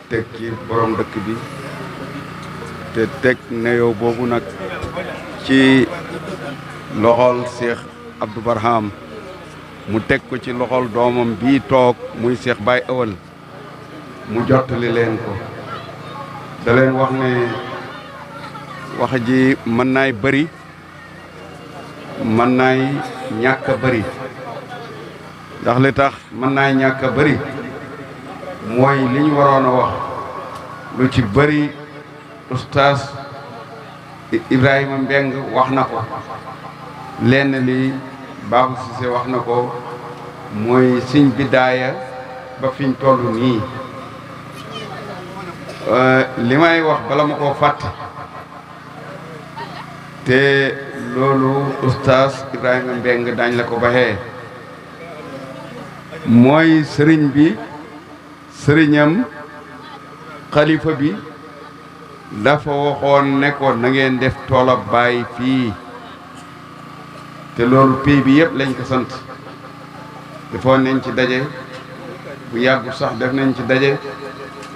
teg ci borom dëkk bi te teg nuyoo boobu nag ci loxol Cheikh Abdou Barham mu teg ko ci loxol doomam bii toog muy Cheikh Baye Ewal mu jottali leen ko da leen wax ne wax ji mën naay bëri mën naay ñàkk a bëri ndax li tax mën naay ñàkk a bëri mooy li ñu waroon a wax lu ci bëri oustaz Ibrahima Mbeng wax na ko lenn li Babou Cissé wax na ko mooy siñ bidaaya ba fiñ toll nii li may wax bala ma koo fàtte te loolu oustaz Ibrahima Mbeng daañ la ko baxee mooy sëriñ bi sëriñam xalifa bi dafa waxoon ne ko na ngeen def toolab baay fii te loolu pays bi yëpp lañ ko sant defoon nañ ci daje bu yàggu sax def nañ ci daje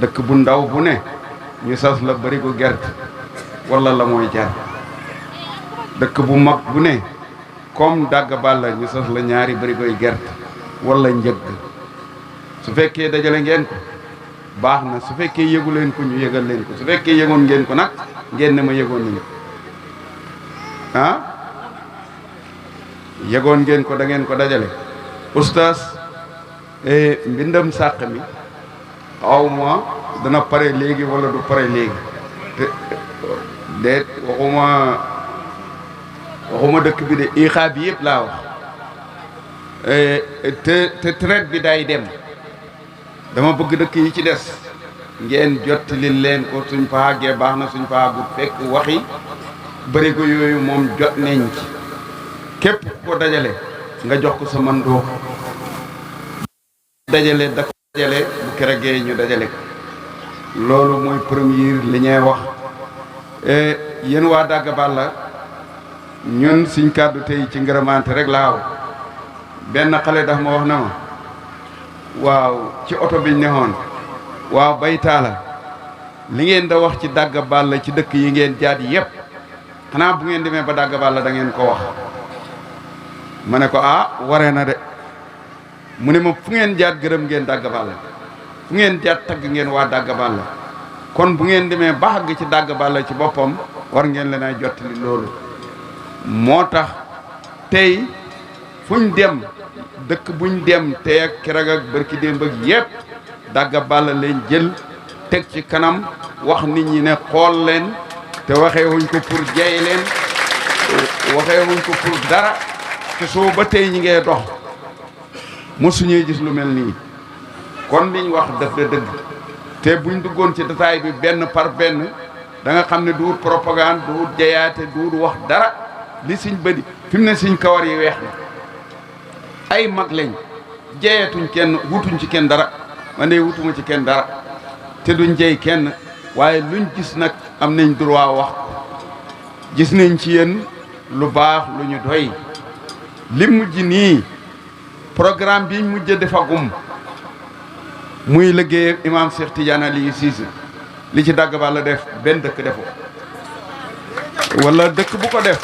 dëkk bu ndaw bu ne ñu sas la barigo gerte wala la mooy jar dëkk bu mag bu ne comme dàgg bàlla ñu sas la ñaari barigoy gerte wala njëgg su fekkee dajale ngeen ko baax na su fekkee yëgu leen ko ñu yëgal leen ko su fekkee yëgoon ngeen ko nag ngeen ne ma yëgoon nañu ah yëgoon ngeen ko da ngeen ko dajale oustaz mbindam sàq mi xaw ma dana pare léegi wala du pare léegi te déet waxuma dëkk bi de ixaa bi yëpp laa wax te traite bi day dem dama bëgg dëkk yi ci des ngeen jottali leen ko suñ fa àggee baax na suñ fa àggut fekk waxi bërigo yooyu moom jot nañ ci képp ko dajale nga jox ko sa mandoo dajale da ko dajale bu keregee ñu dajale ko loolu mooy premier li ñuy wax yéen waa Dagga Balla ñun suñ kàddu tey ci ngërëmante rek laaw benn xale daf ma wax na ma waaw ci oto biñ neexoon waaw baytaala li ngeen da wax ci Dagga Balla ci dëkk yi ngeen jaat yépp xanaa bu ngeen demee ba Dagga Balla da ngeen ko wax ma ne ko waree na de mu ne ma fu ngeen jaat gërëm ngeen Dagga Balla fu ngeen jaat tagg ngeen waa Dagga Balla kon bu ngeen demee ba àgg ci Dagga Balla ci boppam war ngeen leen a jottali loolu moo tax tey fuñ dem dëkk buñ dem tey ak keroog ak barki démb ak yépp Dagga Balla leen jël teg ci kanam wax nit ñi ne xool leen te waxee wuñ ko pour jay leen waxee wuñ ko pour dara te soo ba tey ñi ngay dox mosuñuy gis lu mel nii kon liñ wax daf da dëgg te buñ duggoon ci détail bi benn par benn da nga xam ne du wut propagande du wut jayaate du wut wax dara li siñ bëdi fi mu ne siñ kawar yi weex na ay mag lañ jeyetuñ kenn wutuñ ci kenn dara man de wutuma ci kenn dara te duñ jey kenn waaye luñ gis nag am nañ droit wax gis nañ ci yéen lu baax lu ñu doy li mujj nii programme bi mujj defagum muy liggéey imam Cheikh Tidiane Aliou Cissé li ci Dagga Balla def benn dëkk defu wala dëkk bu ko def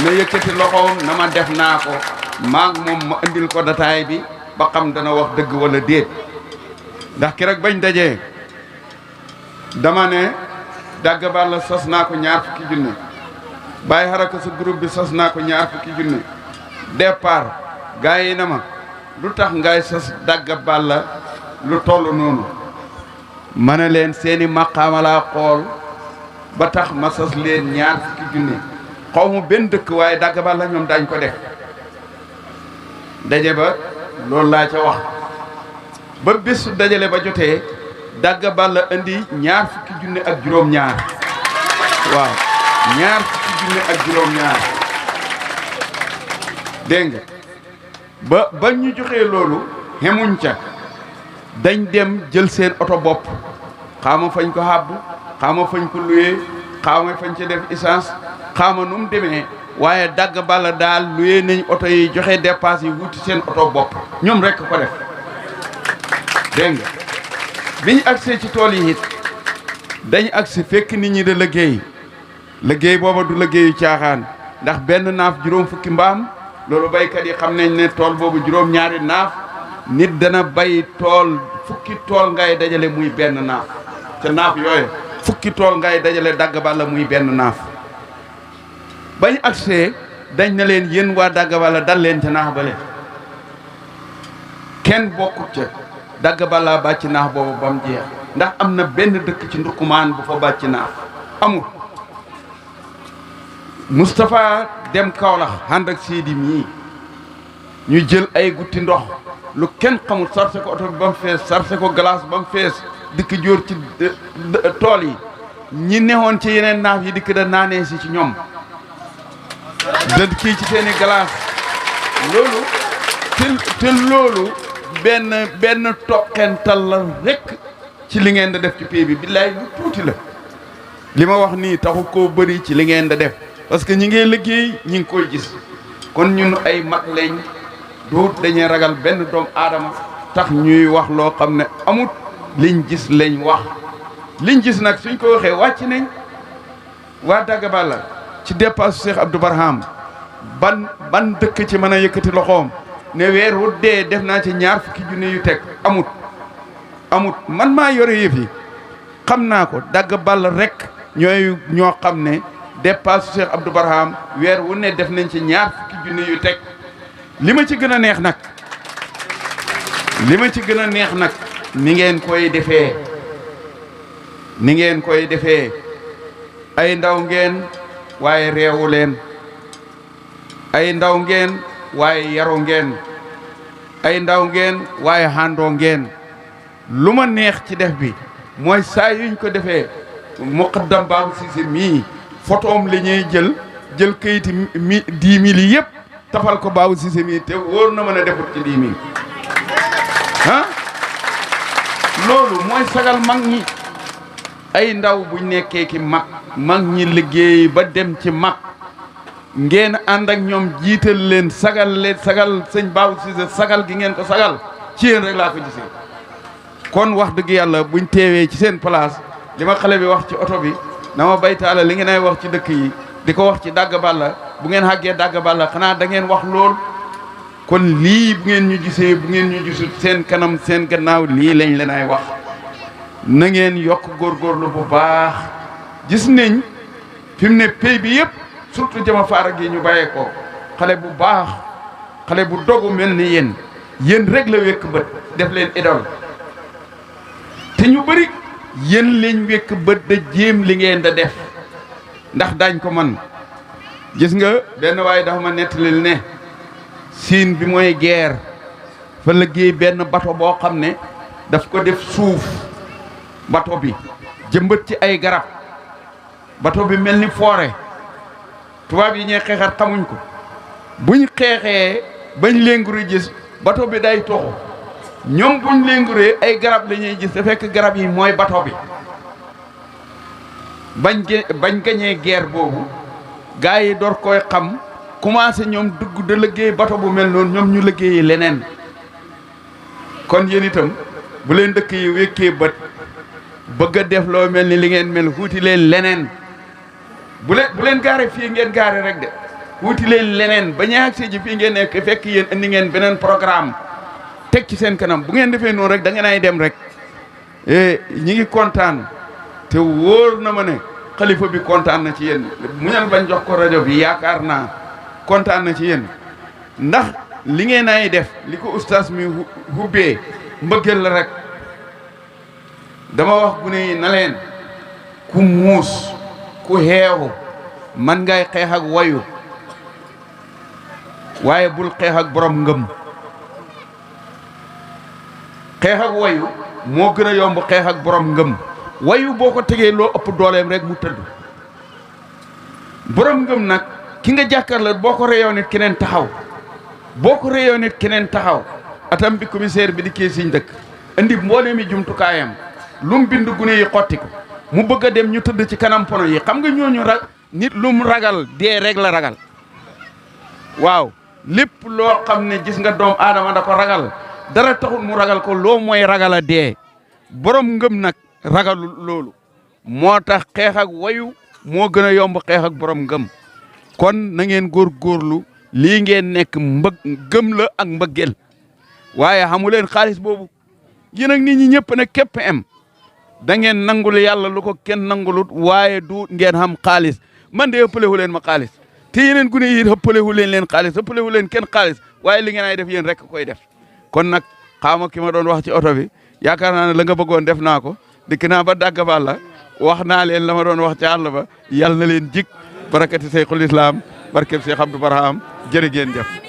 na yëkkati loxoom na ma def naa ko maag moom ma andil ko dataay bi ba xam dana wax dëgg wala déet ndax ki rek bañ dajee dama ne Dagga Balla sos naa ko 20 junne bàyyi xaraka sa groupe bi sos naa ko 20 junne départ gars yi na ma lu tax ngay sos Dagga Balla lu toll noonu ma ne leen seeni maqaama laa xool ba tax ma sos leen 20 junne xaw ma benn dëkk waaye Dagga Balla ñoom daañ ko def daje ba loolu laa ca wax ba bésu dajale ba jotee Dagga Balla indi 20 junne ak juróom-ñaar waaw 20 junne ak juróom-ñaar dégg nga ba ñu joxee loolu xemuñ ca dañ dem jël seen oto bopp xaama fañ ko xàbb xaama fañ ko luyee xaama fañ ca def essence xaama nu mu demee waaye Dagga Balla daal luyee nañ oto yi joxe dépasse yi wuti seen oto bopp ñoom rekk ko def dégg nga biñ agsee ci tool yi it dañ agsi fekk nit ñi de liggéey booba du liggéeyu caaxaan ndax benn naaf juróom fukki mbaam loolu baykat yi xam nañ ne tool boobu juróom ñaari naaf nit dana bay tool fukki tool ngay dajale muy benn naaf ca naaf yooyu fukki tool ngay dajale dagg balla muy benn naaf bañ agsee dañ na leen yéen waa dagg balla dal leen ca naax bale kenn bokkut ca dagg balla bàcc naax boobu ba mu jeex ndax am na benn dëkk ci ndukkumaan bu fa bàcc naax amul Moustapha dem Kaolack ànd ak Sidi mii ñu jël ay gutti ndox lu kenn xamul sarse ko oto bi ba mu fees sarse ko glace ba mu fees dikk jóor ci tool yi ñi neexoon ci yeneen naaf yi dikk da naanee si ci ñoom da kii ci seeni glace loolu te loolu benn toqental la rekk ci li ngeen da def ci pay bi billaay lu tuuti la li ma wax nii taxu koo bëri ci li ngeen da def parce que ñi ngi liggéey ñi ngi koy gis kon ñun ay mag lañ duut dañuy ragal benn doomu aadama tax ñuy wax loo xam ne amut liñ gis lañ wax liñ gis nag suñ ko waxee wàcc nañ waa Dagga Balla ci dépasse Cheikh Abdou Barham ban dëkk ci mën a yëkkati loxoom ne weer wu dee def naa ci 20 junni yu teg amut man maa yore yëf yi xam naa ko Dagga Balla rek ñoo xam ne dépasse Cheikh Abdou Barham weer wu ne def nañ ci 20 junni yu teg li ma ci gën a neex nag ni ngeen koy defee ay ndaw ngeen waaye réewu leen ay ndaw ngeen waaye yaru ngeen ay ndaw ngeen waaye handoo ngeen lu ma neex ci def bi mooy saa yuñ ko defee muqaddam Babou Cissé mii photoom li ñuy jël kayiti 10 000 yi yëpp tafal ko Babou Cissé mii te wóor na mën a defut ci 10 000 loolu mooy sagal mag ñi ay ndaw buñ nekkee ki mag ñi liggéey ba dem ci mag ngeen ànd ak ñoom jiital leen sagal sëñ Babou Cissé sagal gi ngeen ko sagal ci yéen rek laa ko gisee kon wax dëgg yàlla buñ teewee ci seen place li ma xale bi wax ci oto bi na ma baytaala li ngeen ay wax ci dëkk yi di ko wax ci Dagga Balla bu ngeen xàggee Dagga Balla xanaa da ngeen wax lool kon lii bu ngeen ñu gisee bu ngeen ñu gisut seen kanam seen gannaaw lii lañ leen ay wax na ngeen yokk góorgóorlu bu baax gis nañ fi mu ne pay bi yëpp surtout jama faara gi ñu bàyyee ko xale bu baax xale bu dogu mel ni yéen rek la wekk bët def leen idole te ñu bëri yéen lañ wekk bët da jéem li ngeen da def ndax daañ ko man gis nga benn waaye dafa ma nettalil ne siin bi mooy guerre fa liggéey benn bato boo xam ne daf ko def suuf bato bi jëmbat ci ay garab bato bi mel ni forêt tubaab yi ñuy xeexat xamuñ ko buñ xeexee bañ lénguru gis bato bi day toxu ñoom buñ lénguree ay garab la ñuy gis te fekk garab yi mooy bato bi bañ gañee guerre boobu gars yi door koy xam commencé ñoom dugg da liggéey bato bu mel noonu ñoom ñu liggéeyi leneen kon yéen itam bu leen dëkk yi wékkee bët bëgg a def loo mel ni li ngeen mel wuuti leen leneen bu leen gaare fii ngeen gaare rek de wuuti leen leneen ba ñaag si ji fii ngeen nekk fekk yéen indi ngeen beneen programme teg ci seen kanam bu ngeen defee noonu rek da ngeen ay dem rek ñi ngi kontaan te wóor na ma ne xalifa bi kontaan na ci yéen muñal bañ jox ko rajo bi yaakaar naa kontaan na ci yéen ndax li ngeen ay def li ko ustaas mi hubbee mbëggeel la rek dama wax gune yi na leen ku muus ku xeexu man ngay xeex ak wayu waaye bul xeex ak borom ngëm xeex ak wayu moo gën a yomb xeex ak borom ngëm wayu boo ko tegee loo ëpp dooleem rek mu tëdd borom ngëm nag ki nga jàkkaarloo boo ko réyoon nit keneen taxaw atam bi commissaire bi di kii siñ dëkk indi mboole mi jumtukaayam lu mu bind gune yi xotti ko mu bëgg a dem ñu tëdd ci kanam pono yi xam nga ñooñu nit lu mu ragal dee rek la ragal waaw lépp loo xam ne gis nga doom aadama da ko ragal dara taxul mu ragal ko loo mooy ragal a dee borom ngëm nag ragalul loolu moo tax xeex ak wayu moo gën a yomb xeex ak borom ngëm kon na ngeen góorgóorlu lii ngeen nekk gëm la ak mbëggeel waaye xamu leen xaalis boobu yéen ak nit ñi ñëpp ne képp am da ngeen nangul yàlla lu ko kenn nangulut waaye du ngeen xam xaalis man de ëppalewu leen ma xaalis te yeneen gune yi ëppalewu leen xaalis ëppalewu leen kenn xaalis waaye li ngeen ay def yéen rek koy def kon nag xaama ki ma doon wax ci oto bi yaakaar naa ne la nga bëggoon def naa ko dikk naa ba dàgg Balla wax naa leen la ma doon wax ci àll ba yàlla na leen jik barakati Seyxul Islam barkeb Seex Abdou Barham jërë ngeen jëf